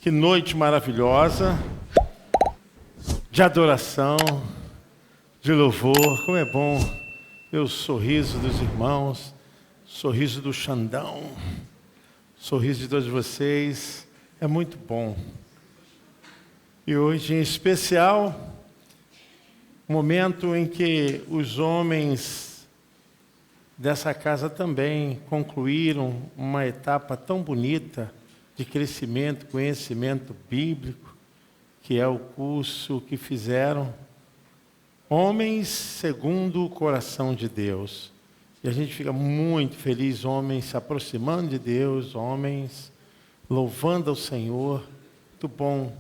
Que noite maravilhosa, de adoração, de louvor. Como é bom ver o sorriso dos irmãos, sorriso do Xandão, sorriso de todos vocês. É muito bom. E hoje, em especial, momento em que os homens dessa casa também concluíram uma etapa tão bonita de crescimento, conhecimento bíblico, que é o curso que fizeram Homens segundo o Coração de Deus. E a gente fica muito feliz, homens se aproximando de Deus, homens louvando ao Senhor. Muito bom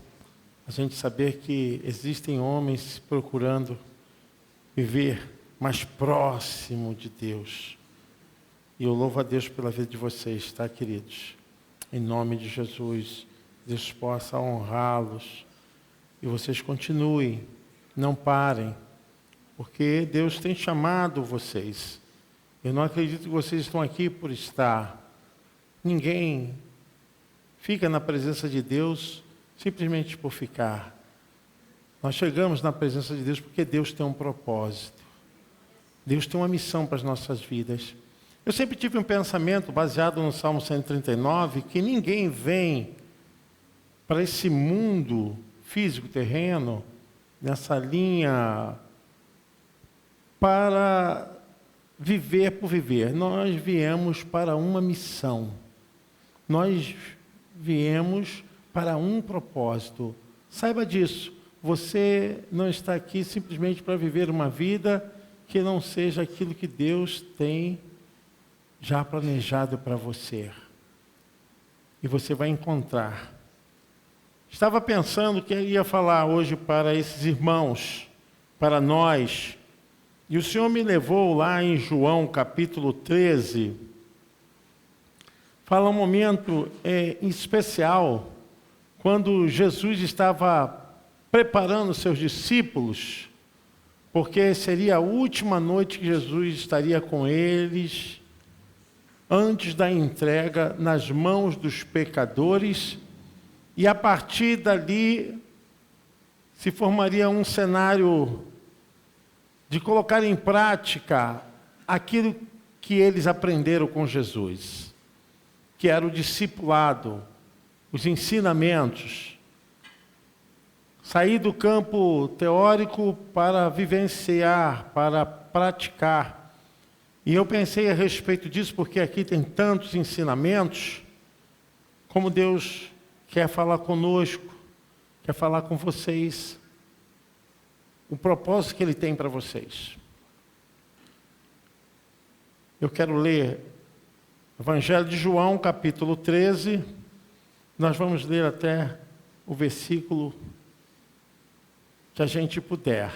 a gente saber que existem homens procurando viver mais próximo de Deus. E eu louvo a Deus pela vida de vocês, tá, queridos? Em nome de Jesus, Deus possa honrá-los. E vocês continuem, não parem, porque Deus tem chamado vocês. Eu não acredito que vocês estão aqui por estar. Ninguém fica na presença de Deus simplesmente por ficar. Nós chegamos na presença de Deus porque Deus tem um propósito. Deus tem uma missão para as nossas vidas. Eu sempre tive um pensamento baseado no Salmo 139, que ninguém vem para esse mundo físico, terreno, nessa linha, para viver por viver. Nós viemos para uma missão. Nós viemos para um propósito. Saiba disso. Você não está aqui simplesmente para viver uma vida que não seja aquilo que Deus tem já planejado para você. E você vai encontrar. Estava pensando que eu ia falar hoje para esses irmãos, para nós. E o Senhor me levou lá em João capítulo 13. Fala um momento especial, quando Jesus estava preparando seus discípulos, porque seria a última noite que Jesus estaria com eles, antes da entrega nas mãos dos pecadores, e a partir dali se formaria um cenário de colocar em prática aquilo que eles aprenderam com Jesus, que era o discipulado, os ensinamentos, sair do campo teórico para vivenciar, para praticar. E eu pensei a respeito disso, porque aqui tem tantos ensinamentos, como Deus quer falar conosco, quer falar com vocês, o propósito que Ele tem para vocês. Eu quero ler Evangelho de João, capítulo 13, nós vamos ler até o versículo que a gente puder.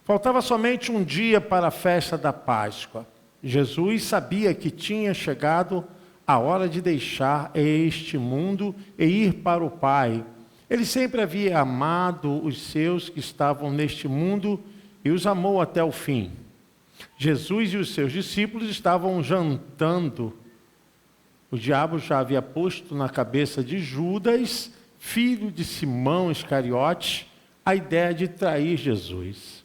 Faltava somente um dia para a festa da Páscoa. Jesus sabia que tinha chegado a hora de deixar este mundo e ir para o Pai. Ele sempre havia amado os seus que estavam neste mundo e os amou até o fim. Jesus e os seus discípulos estavam jantando. O diabo já havia posto na cabeça de Judas, filho de Simão Iscariote, a ideia de trair Jesus.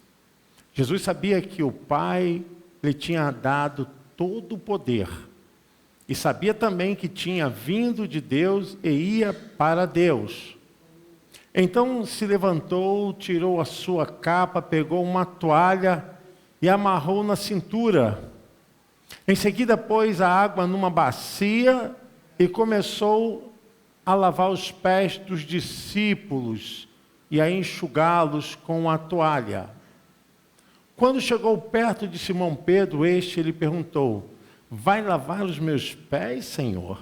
Jesus sabia que o Pai lhe tinha dado todo o poder. E sabia também que tinha vindo de Deus e ia para Deus. Então se levantou, tirou a sua capa, pegou uma toalha e amarrou na cintura. Em seguida pôs a água numa bacia e começou a lavar os pés dos discípulos e a enxugá-los com a toalha. Quando chegou perto de Simão Pedro, este lhe perguntou: vai lavar os meus pés, Senhor?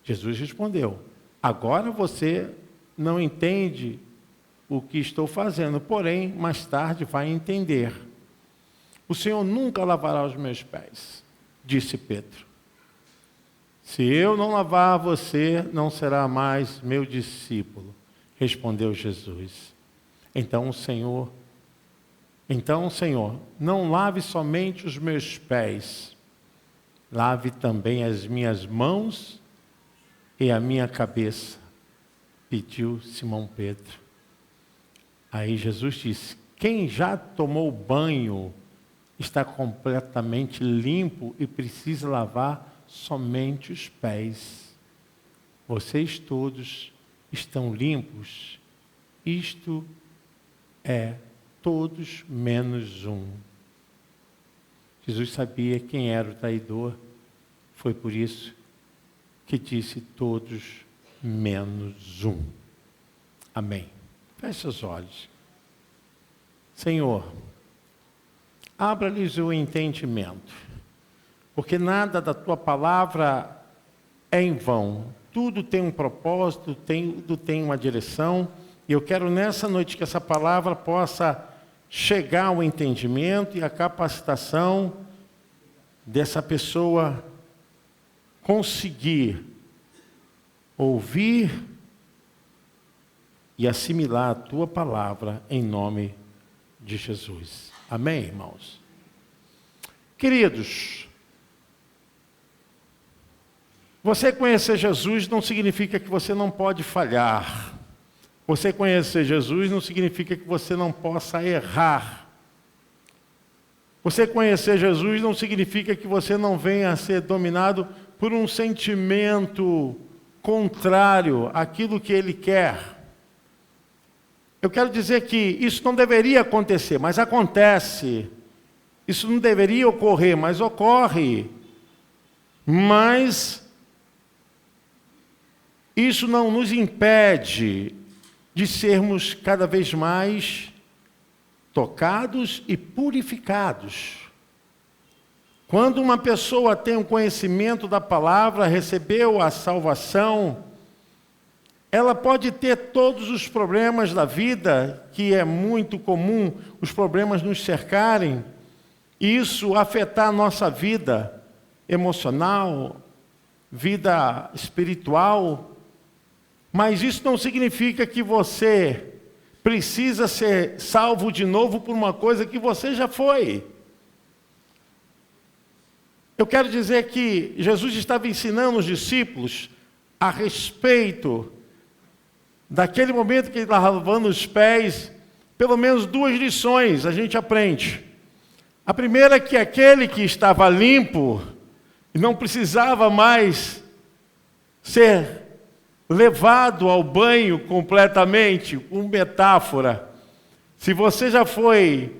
Jesus respondeu: agora você não entende o que estou fazendo, porém, mais tarde vai entender. O Senhor nunca lavará os meus pés, disse Pedro. Se eu não lavar você, não será mais meu discípulo, respondeu Jesus. Então, Senhor, não lave somente os meus pés, lave também as minhas mãos e a minha cabeça, pediu Simão Pedro. Aí Jesus disse: quem já tomou banho está completamente limpo e precisa lavar somente os pés. Vocês todos estão limpos. Isto é, todos menos um. Jesus sabia quem era o traidor. Foi por isso que disse todos menos um. Amém. Feche os olhos. Senhor, abra-lhes o entendimento, porque nada da Tua palavra é em vão. Tudo tem um propósito, tudo tem uma direção, e eu quero nessa noite que essa palavra possa chegar ao entendimento e à capacitação dessa pessoa conseguir ouvir e assimilar a Tua palavra em nome de Jesus. Amém, irmãos? Queridos, você conhecer Jesus não significa que você não pode falhar. Você conhecer Jesus não significa que você não possa errar. Você conhecer Jesus não significa que você não venha a ser dominado por um sentimento contrário àquilo que Ele quer. Eu quero dizer que isso não deveria acontecer, mas acontece. Isso não deveria ocorrer, mas ocorre. Mas isso não nos impede de sermos cada vez mais tocados e purificados. Quando uma pessoa tem um conhecimento da palavra, recebeu a salvação, ela pode ter todos os problemas da vida, que é muito comum, os problemas nos cercarem, e isso afetar a nossa vida emocional, vida espiritual, mas isso não significa que você precisa ser salvo de novo por uma coisa que você já foi. Eu quero dizer que Jesus estava ensinando os discípulos a respeito daquele momento que ele estava lavando os pés. Pelo menos duas lições a gente aprende. A primeira é que aquele que estava limpo e não precisava mais ser levado ao banho completamente, com metáfora. Se você já foi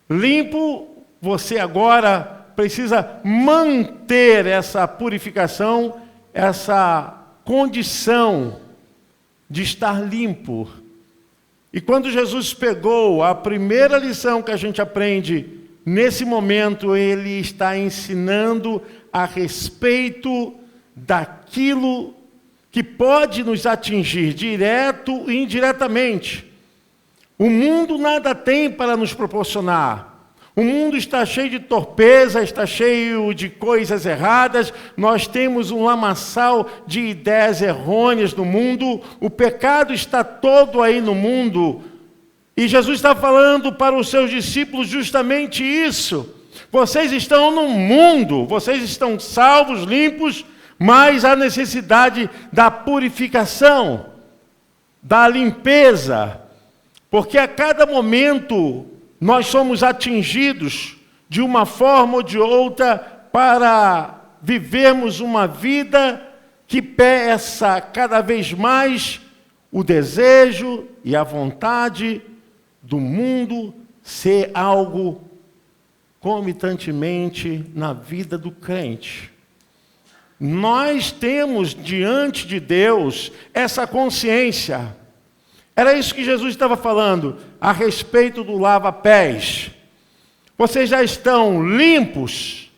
limpo, você agora precisa manter essa purificação, essa condição de estar limpo. E quando Jesus pegou a primeira lição que a gente aprende, nesse momento ele está ensinando a respeito daquilo que pode nos atingir direto e indiretamente. O mundo nada tem para nos proporcionar. O mundo está cheio de torpeza, está cheio de coisas erradas. Nós temos um lamaçal de ideias errôneas no mundo. O pecado está todo aí no mundo. E Jesus está falando para os seus discípulos justamente isso. Vocês estão no mundo, vocês estão salvos, limpos, mas há necessidade da purificação, da limpeza, porque a cada momento nós somos atingidos de uma forma ou de outra para vivermos uma vida que peça cada vez mais o desejo e a vontade do mundo ser algo comitantemente na vida do crente. Nós temos diante de Deus essa consciência. Era isso que Jesus estava falando a respeito do lava-pés. Vocês já estão limpos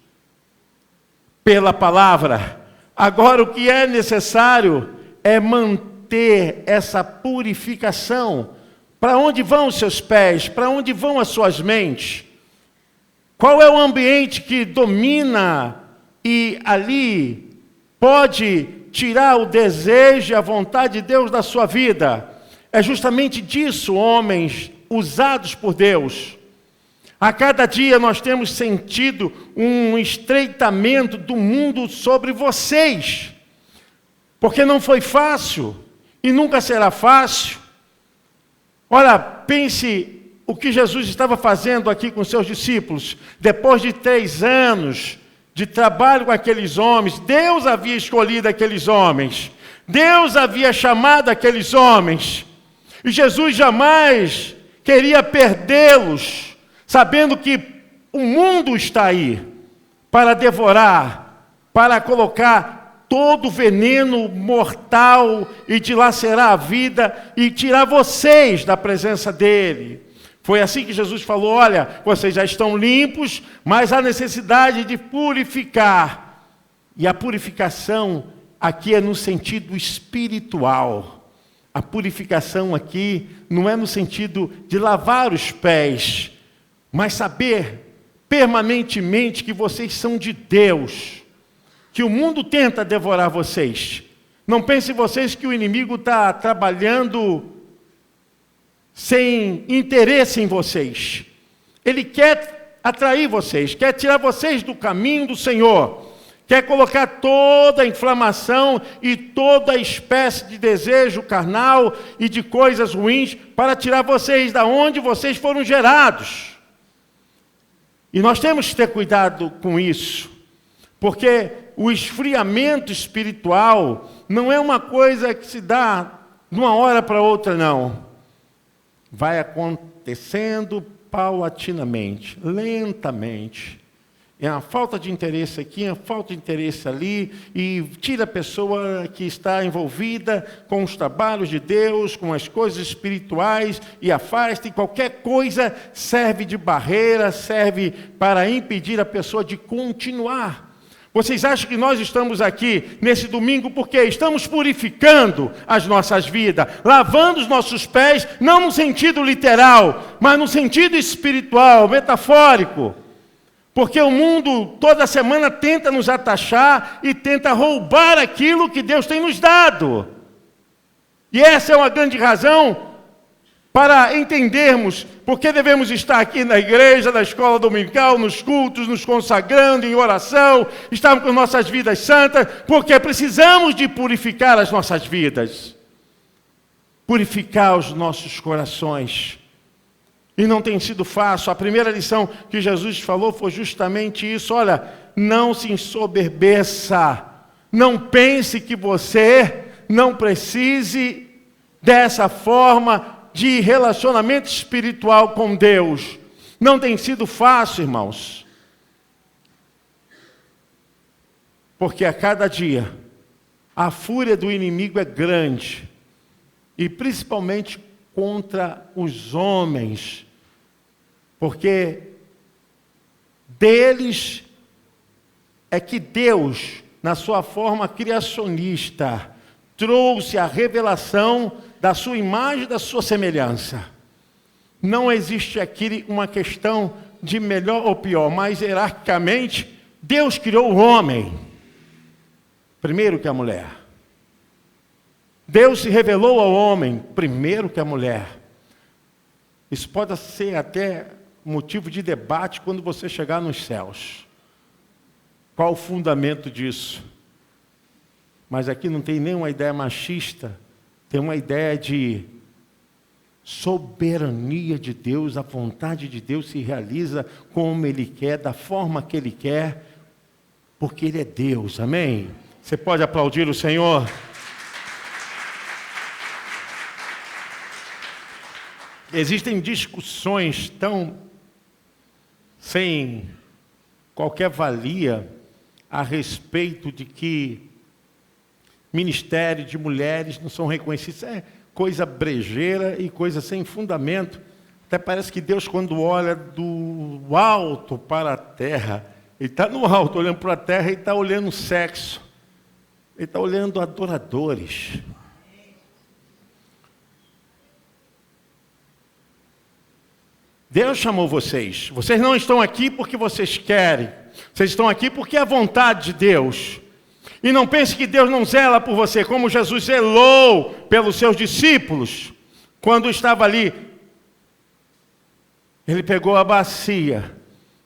pela palavra. Agora o que é necessário é manter essa purificação. Para onde vão os seus pés? Para onde vão as suas mentes? Qual é o ambiente que domina e ali pode tirar o desejo e a vontade de Deus da sua vida? É justamente disso, homens usados por Deus. A cada dia nós temos sentido um estreitamento do mundo sobre vocês. Porque não foi fácil e nunca será fácil. Olha, pense o que Jesus estava fazendo aqui com seus discípulos. Depois de 3 anos de trabalho com aqueles homens, Deus havia escolhido aqueles homens. Deus havia chamado aqueles homens. E Jesus jamais queria perdê-los, sabendo que o mundo está aí para devorar, para colocar todo o veneno mortal e dilacerar a vida e tirar vocês da presença dele. Foi assim que Jesus falou: olha, vocês já estão limpos, mas há necessidade de purificar. E a purificação aqui é no sentido espiritual. A purificação aqui não é no sentido de lavar os pés, mas saber permanentemente que vocês são de Deus, que o mundo tenta devorar vocês. Não pensem vocês que o inimigo está trabalhando sem interesse em vocês. Ele quer atrair vocês, quer tirar vocês do caminho do Senhor, quer colocar toda a inflamação e toda a espécie de desejo carnal e de coisas ruins para tirar vocês da onde vocês foram gerados. E nós temos que ter cuidado com isso, porque o esfriamento espiritual não é uma coisa que se dá de uma hora para outra, não. Vai acontecendo paulatinamente, lentamente. É uma falta de interesse aqui, uma falta de interesse ali, e tira a pessoa que está envolvida com os trabalhos de Deus, com as coisas espirituais, e afasta, e qualquer coisa serve de barreira, serve para impedir a pessoa de continuar. Vocês acham que nós estamos aqui nesse domingo porque estamos purificando as nossas vidas, lavando os nossos pés, não no sentido literal, mas no sentido espiritual, metafórico. Porque o mundo toda semana tenta nos atachar e tenta roubar aquilo que Deus tem nos dado. E essa é uma grande razão para entendermos por que devemos estar aqui na igreja, na escola dominical, nos cultos, nos consagrando em oração, estarmos com nossas vidas santas, porque precisamos de purificar as nossas vidas, purificar os nossos corações. E não tem sido fácil. A primeira lição que Jesus falou foi justamente isso. Olha, não se ensoberbeça. Não pense que você não precise dessa forma de relacionamento espiritual com Deus. Não tem sido fácil, irmãos. Porque a cada dia a fúria do inimigo é grande. E principalmente contra os homens. Porque deles é que Deus, na sua forma criacionista, trouxe a revelação da sua imagem e da sua semelhança. Não existe aqui uma questão de melhor ou pior, mas hierarquicamente, Deus criou o homem, primeiro que a mulher. Deus se revelou ao homem, primeiro que a mulher. Isso pode ser até motivo de debate quando você chegar nos céus. Qual o fundamento disso? Mas aqui não tem nenhuma ideia machista, tem uma ideia de soberania de Deus, a vontade de Deus se realiza como Ele quer, da forma que Ele quer, porque Ele é Deus, amém? Você pode aplaudir o Senhor? Existem discussões tão sem qualquer valia a respeito de que ministério de mulheres não são reconhecidos. É coisa brejeira e coisa sem fundamento. Até parece que Deus, quando olha do alto para a terra, Ele está no alto olhando para a terra e está olhando o sexo. Ele está olhando adoradores. Deus chamou vocês. Vocês não estão aqui porque vocês querem. Vocês estão aqui porque é a vontade de Deus. E não pense que Deus não zela por você, como Jesus zelou pelos seus discípulos, quando estava ali Ele pegou a bacia,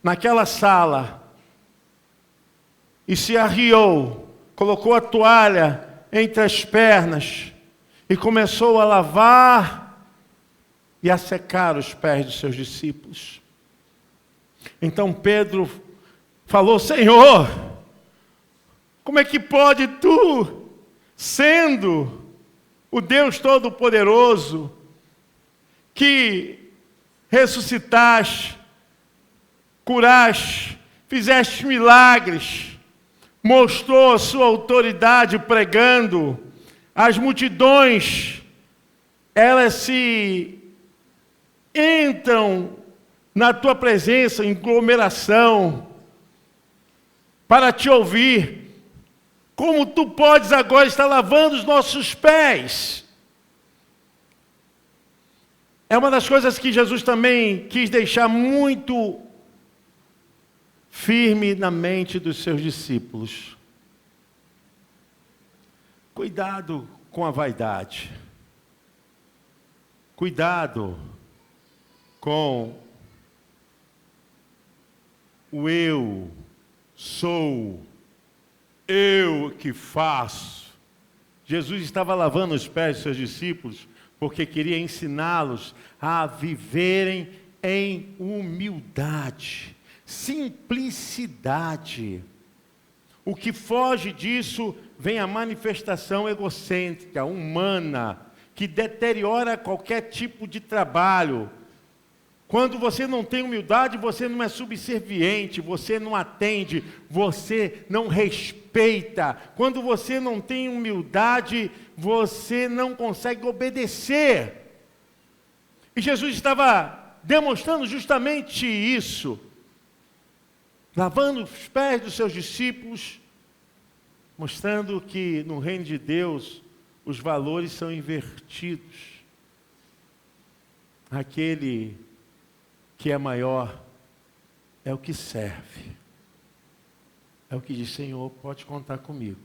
naquela sala, e se arriou, colocou a toalha entre as pernas, e começou a lavar e a secar os pés dos seus discípulos. Então Pedro falou: Senhor, como é que pode tu, sendo o Deus Todo-Poderoso, que ressuscitaste, curaste, fizeste milagres, mostrou a sua autoridade pregando, as multidões, elas se entram na tua presença em aglomeração para te ouvir. Como tu podes agora estar lavando os nossos pés? É uma das coisas que Jesus também quis deixar muito firme na mente dos seus discípulos. Cuidado com a vaidade. Cuidado com o eu sou, eu que faço. Jesus estava lavando os pés dos seus discípulos porque queria ensiná-los a viverem em humildade, simplicidade. O que foge disso vem a manifestação egocêntrica, humana, que deteriora qualquer tipo de trabalho. Quando você não tem humildade, você não é subserviente, você não atende, você não respeita. Quando você não tem humildade, você não consegue obedecer. E Jesus estava demonstrando justamente isso, lavando os pés dos seus discípulos, mostrando que no reino de Deus os valores são invertidos. Aquele que é maior é o que serve. É o que diz: Senhor, pode contar comigo.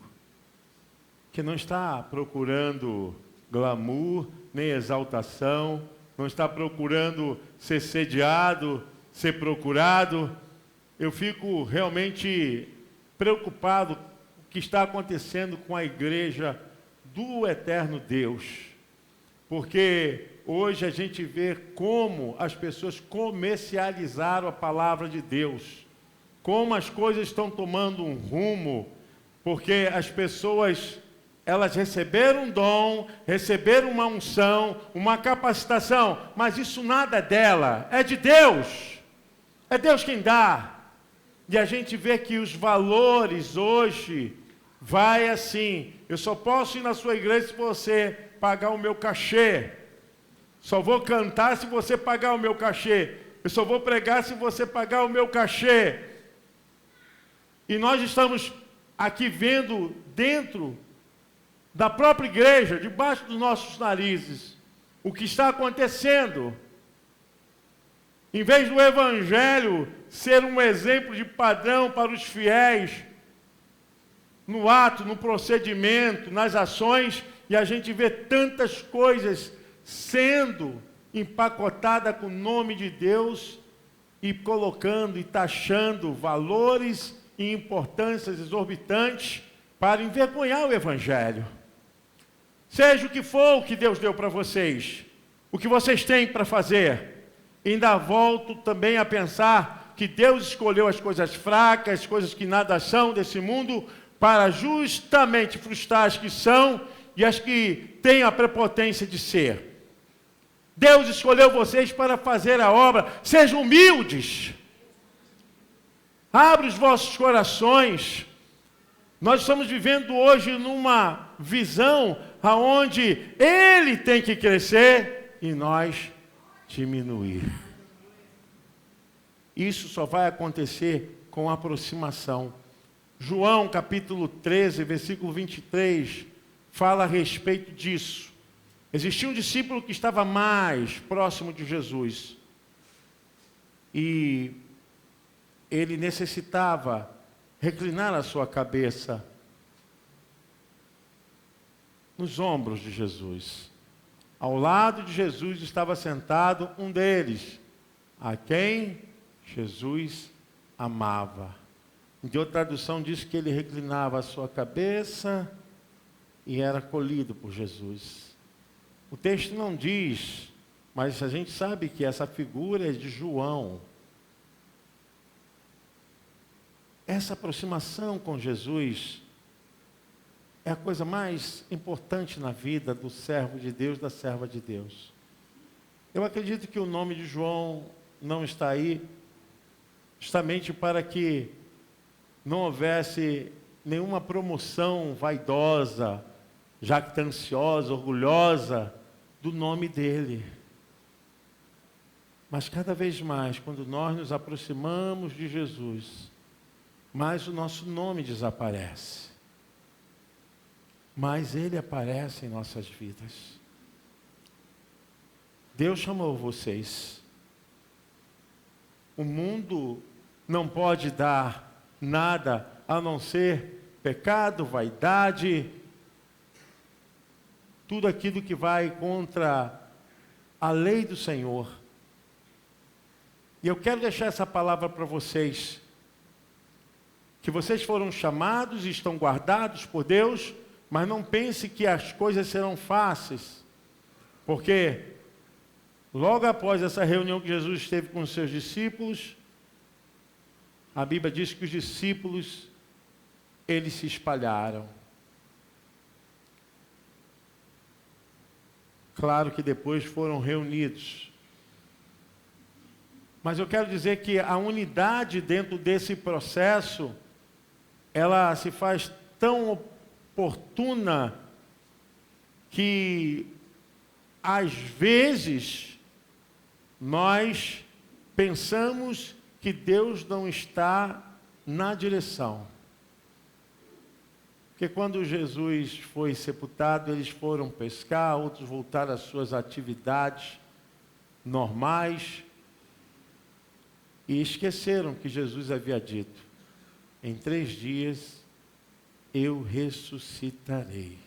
Que não está procurando glamour, nem exaltação, não está procurando ser sediado, ser procurado. Eu fico realmente preocupado com o que está acontecendo com a igreja do eterno Deus. Porque hoje a gente vê como as pessoas comercializaram a palavra de Deus. Como as coisas estão tomando um rumo. Porque as pessoas, elas receberam um dom, receberam uma unção, uma capacitação. Mas isso nada é dela, é de Deus. É Deus quem dá. E a gente vê que os valores hoje vai assim: eu só posso ir na sua igreja se você pagar o meu cachê. Só vou cantar se você pagar o meu cachê. Eu só vou pregar se você pagar o meu cachê. E nós estamos aqui vendo dentro da própria igreja, debaixo dos nossos narizes, o que está acontecendo. Em vez do evangelho ser um exemplo de padrão para os fiéis, no ato, no procedimento, nas ações, e a gente vê tantas coisas sendo empacotada com o nome de Deus e colocando e taxando valores e importâncias exorbitantes para envergonhar o evangelho. Seja o que for o que Deus deu para vocês, o que vocês têm para fazer, ainda volto também a pensar que Deus escolheu as coisas fracas, as coisas que nada são desse mundo, para justamente frustrar as que são e as que têm a prepotência de ser. Deus escolheu vocês para fazer a obra. Sejam humildes. Abra os vossos corações. Nós estamos vivendo hoje numa visão aonde Ele tem que crescer e nós diminuir. Isso só vai acontecer com aproximação. João capítulo 13, versículo 23, fala a respeito disso. Existia um discípulo que estava mais próximo de Jesus. E ele necessitava reclinar a sua cabeça nos ombros de Jesus. Ao lado de Jesus estava sentado um deles, a quem Jesus amava. Em outra tradução diz que ele reclinava a sua cabeça e era acolhido por Jesus. O texto não diz, mas a gente sabe que essa figura é de João. Essa aproximação com Jesus é a coisa mais importante na vida do servo de Deus, da serva de Deus. Eu acredito que o nome de João não está aí justamente para que não houvesse nenhuma promoção vaidosa, jactanciosa, orgulhosa do nome dele. Mas cada vez mais, quando nós nos aproximamos de Jesus, mais o nosso nome desaparece. Mais ele aparece em nossas vidas. Deus chamou vocês. O mundo não pode dar nada a não ser pecado, vaidade, tudo aquilo que vai contra a lei do Senhor. E eu quero deixar essa palavra para vocês, que vocês foram chamados e estão guardados por Deus, mas não pense que as coisas serão fáceis, porque logo após essa reunião que Jesus esteve com os seus discípulos, a Bíblia diz que os discípulos, eles se espalharam. Claro que depois foram reunidos. Mas eu quero dizer que a unidade dentro desse processo, ela se faz tão oportuna que, às vezes, nós pensamos que Deus não está na direção. Porque quando Jesus foi sepultado, eles foram pescar, outros voltaram às suas atividades normais e esqueceram que Jesus havia dito: em 3 dias eu ressuscitarei.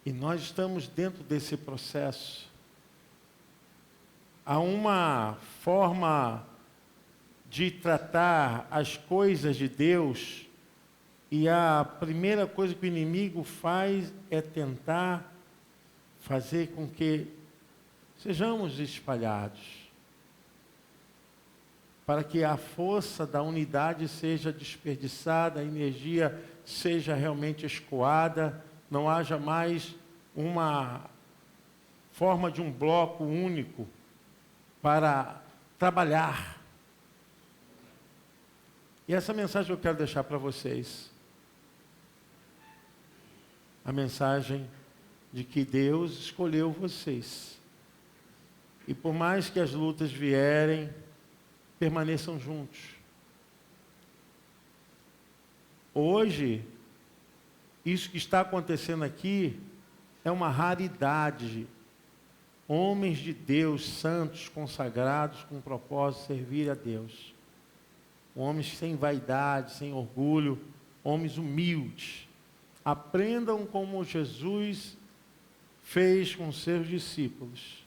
E nós estamos dentro desse processo. Há uma forma de tratar as coisas de Deus, e a primeira coisa que o inimigo faz é tentar fazer com que sejamos espalhados, para que a força da unidade seja desperdiçada, a energia seja realmente escoada, não haja mais uma forma de um bloco único para trabalhar. E essa mensagem eu quero deixar para vocês. A mensagem de que Deus escolheu vocês. E por mais que as lutas vierem, permaneçam juntos. Hoje, isso que está acontecendo aqui é uma raridade. Homens de Deus, santos, consagrados, com o propósito de servir a Deus. Homens sem vaidade, sem orgulho, homens humildes. Aprendam como Jesus fez com seus discípulos.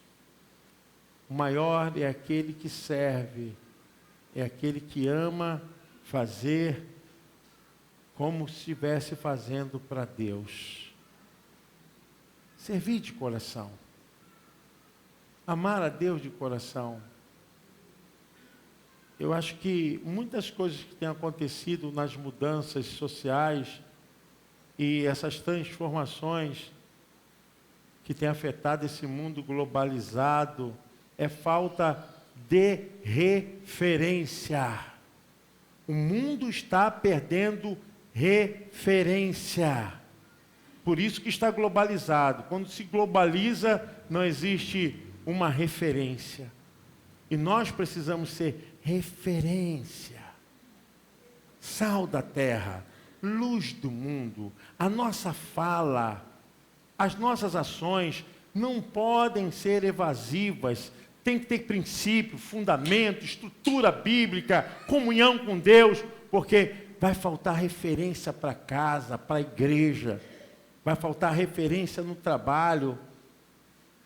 O maior é aquele que serve, é aquele que ama fazer como se estivesse fazendo para Deus. Servir de coração. Amar a Deus de coração. Eu acho que muitas coisas que têm acontecido nas mudanças sociais e essas transformações que têm afetado esse mundo globalizado é falta de referência. O mundo está perdendo referência. Por isso que está globalizado. Quando se globaliza, não existe uma referência. E nós precisamos ser referência. Sal da terra, luz do mundo. A nossa fala, as nossas ações não podem ser evasivas. Tem que ter princípio, fundamento, estrutura bíblica, comunhão com Deus, porque vai faltar referência para casa, para a igreja, vai faltar referência no trabalho.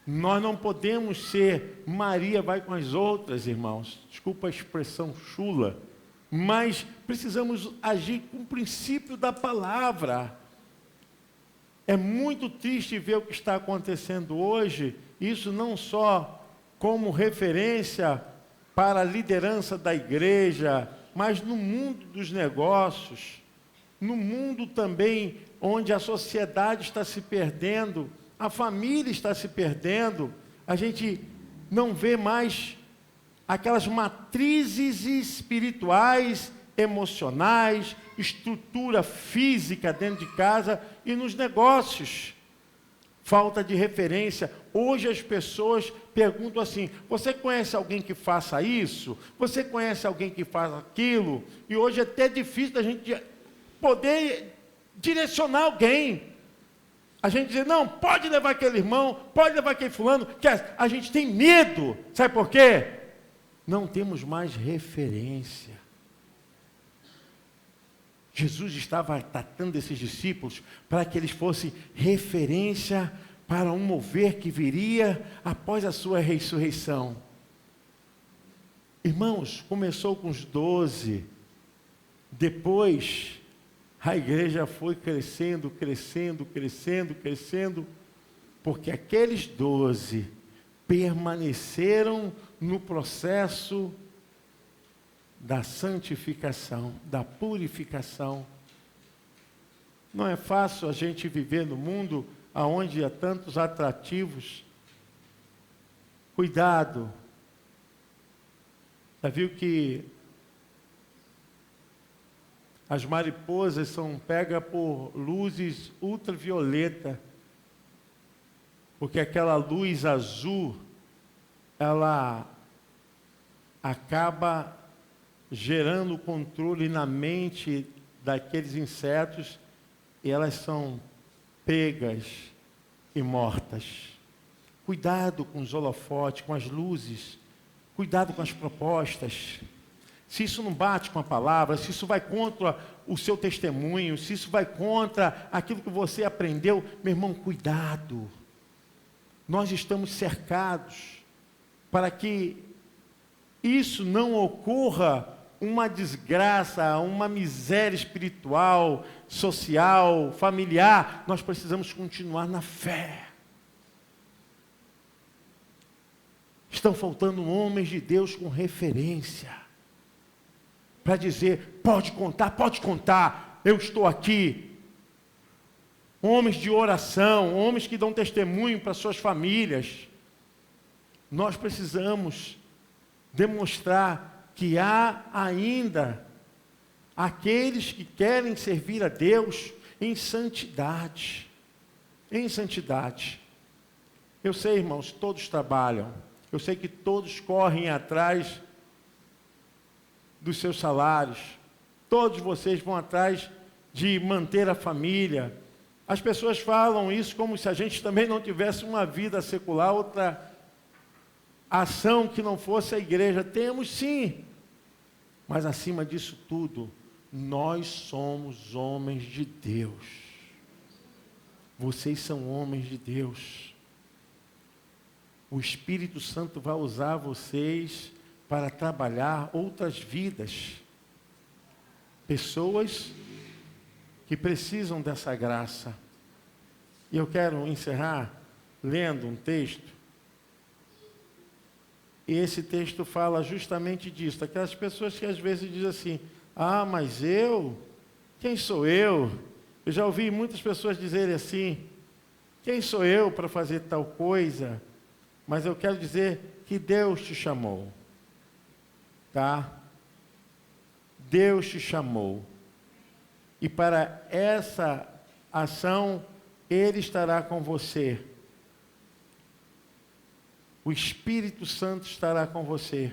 Nós não podemos ser Maria vai com as outras, irmãos. Desculpa a expressão chula, mas precisamos agir com o princípio da palavra. É muito triste ver o que está acontecendo hoje, isso não só como referência para a liderança da igreja, mas no mundo dos negócios, no mundo também onde a sociedade está se perdendo, a família está se perdendo, a gente não vê mais aquelas matrizes espirituais, emocionais, estrutura física dentro de casa e nos negócios. Falta de referência. Hoje as pessoas perguntam assim: você conhece alguém que faça isso? Você conhece alguém que faça aquilo? E hoje é até difícil da gente poder direcionar alguém. A gente diz, não, pode levar aquele irmão, pode levar aquele fulano, que a gente tem medo. Sabe por quê? Não temos mais referência. Jesus estava tratando esses discípulos para que eles fossem referência para um mover que viria após a sua ressurreição. Irmãos, começou com os 12, depois a igreja foi crescendo, porque aqueles 12 permaneceram no processo da santificação, da purificação. Não é fácil a gente viver no mundo onde há tantos atrativos. Cuidado. Já viu que as mariposas são pegas por luzes ultravioleta, porque aquela luz azul, ela acaba gerando controle na mente daqueles insetos e elas são pegas e mortas. Cuidado com os holofotes, com as luzes, cuidado com as propostas. Se isso não bate com a palavra, se isso vai contra o seu testemunho, se isso vai contra aquilo que você aprendeu, meu irmão, cuidado. Nós estamos cercados para que isso não ocorra uma desgraça, uma miséria espiritual, social, familiar. Nós precisamos continuar na fé. Estão faltando homens de Deus com referência para dizer, pode contar, eu estou aqui. Homens de oração, homens que dão testemunho para suas famílias. Nós precisamos demonstrar que há ainda aqueles que querem servir a Deus em santidade. Em santidade. Eu sei, irmãos, todos trabalham. Eu sei que todos correm atrás dos seus salários. Todos vocês vão atrás de manter a família. As pessoas falam isso como se a gente também não tivesse uma vida secular, outra ação que não fosse a igreja. Temos sim. Mas acima disso tudo, nós somos homens de Deus. Vocês são homens de Deus. O Espírito Santo vai usar vocês para trabalhar outras vidas. Pessoas que precisam dessa graça. E eu quero encerrar lendo um texto. E esse texto fala justamente disso. Aquelas pessoas que às vezes dizem assim, mas eu? Quem sou eu? Eu já ouvi muitas pessoas dizerem assim, quem sou eu para fazer tal coisa? Mas eu quero dizer que Deus te chamou. Tá? Deus te chamou. E para essa ação, Ele estará com você. O Espírito Santo estará com você.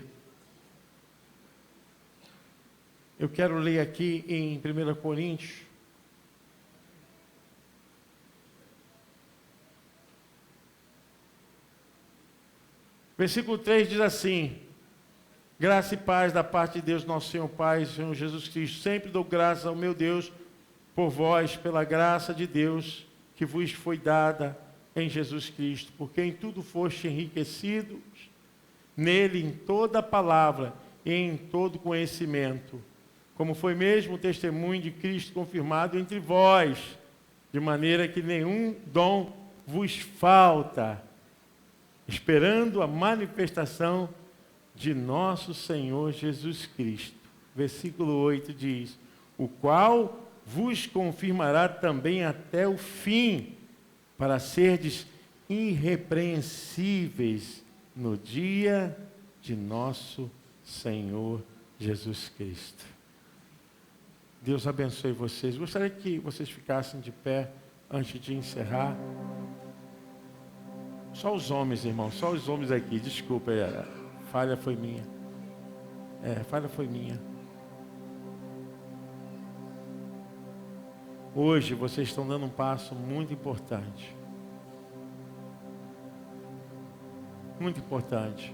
Eu quero ler aqui em 1 Coríntios. Versículo 3 diz assim: graça e paz da parte de Deus, nosso Senhor Pai, Senhor Jesus Cristo. Sempre dou graças ao meu Deus por vós, pela graça de Deus que vos foi dada em Jesus Cristo, porque em tudo foste enriquecidos, nele em toda palavra e em todo conhecimento, como foi mesmo o testemunho de Cristo confirmado entre vós, de maneira que nenhum dom vos falta, esperando a manifestação de nosso Senhor Jesus Cristo. Versículo 8 diz: o qual vos confirmará também até o fim, para serdes irrepreensíveis no dia de nosso Senhor Jesus Cristo. Deus abençoe vocês. Gostaria que vocês ficassem de pé antes de encerrar. Só os homens, irmãos, só os homens aqui. Desculpa, falha foi minha. Falha foi minha. Hoje vocês estão dando um passo muito importante. Muito importante.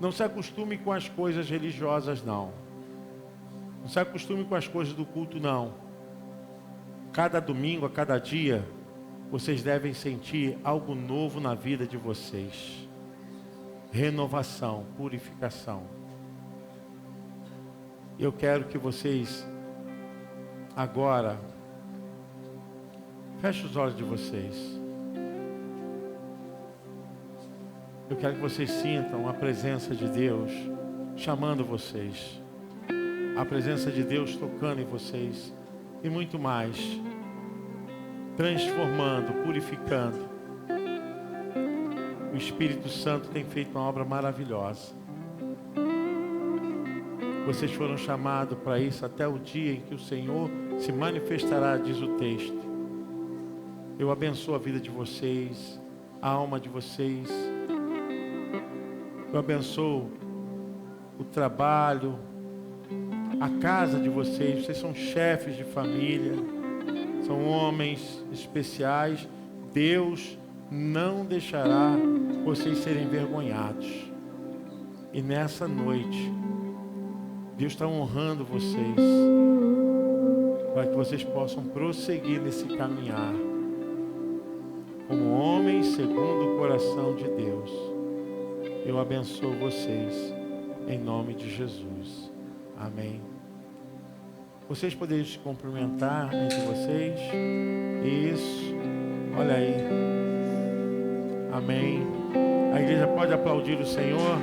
Não se acostume com as coisas religiosas, não. Não se acostume com as coisas do culto, não. Cada domingo, a cada dia, vocês devem sentir algo novo na vida de vocês. Renovação, purificação. Eu quero que vocês, agora, fechem os olhos de vocês. Eu quero que vocês sintam a presença de Deus chamando vocês. A presença de Deus tocando em vocês. E muito mais. Transformando, purificando. O Espírito Santo tem feito uma obra maravilhosa. Vocês foram chamados para isso até o dia em que o Senhor se manifestará, diz o texto. Eu abençoo a vida de vocês, a alma de vocês. Eu abençoo o trabalho, a casa de vocês. Vocês são chefes de família, são homens especiais. Deus não deixará vocês serem envergonhados. E nessa noite, Deus está honrando vocês, para que vocês possam prosseguir nesse caminhar, como homens segundo o coração de Deus. Eu abençoo vocês, em nome de Jesus. Amém. Vocês poderiam se cumprimentar entre vocês? Isso. Olha aí. Amém. A igreja pode aplaudir o Senhor.